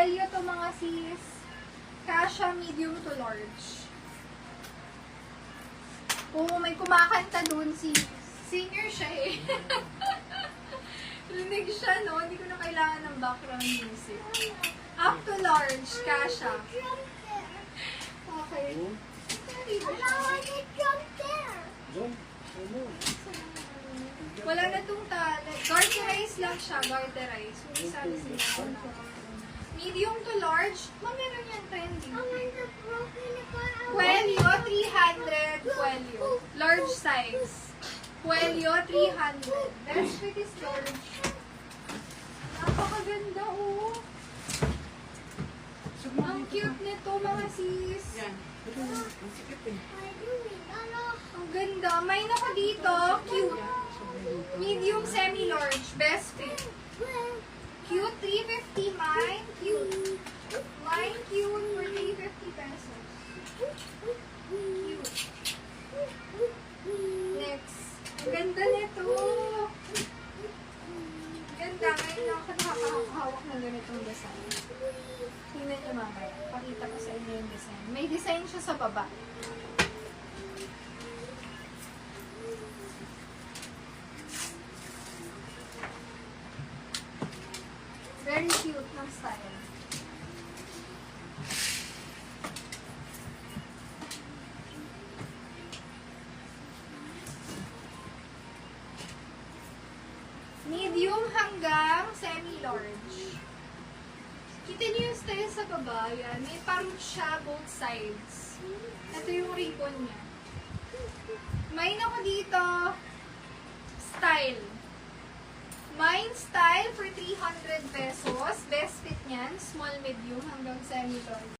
Kwelyo to mga sis. Kasha medium to large. Oo, may kumakanta dun si singer siya eh. Linig siya, no? Hindi ko na kailangan ng background music. Up to large, Kasha. Okay. Wala na itong tali. Garterize lang siya, garterize. Yung isa na sila. Medium to large, meron yan trendy. Kwelyo, 300. Kwelyo. Large size. Kwelyo, 300. Best fit is large. Napakaganda, oh. Ang cute nito, mga sis. Ang ganda. May naka dito, cute. Medium, semi-large. Best fit. Cute, 350. Mine, cute. Mine, cute for 350 pesos. Cute. Next. Ang ganda nito. Ganda. Ngayon lang ako nakakahawak ng ganitong design. Tingnan nyo mamaya. Pakita ko sa inyo yung design. May design siya sa baba. Very cute ng style. Medium hanggang semi-large. Kita niyo yung style sa baba. Yan. May parang siya both sides. Ito yung ribbon niya. May ako dito style. Mine style for 300 pesos. Best fit niyan. Small, medium hanggang semi-large.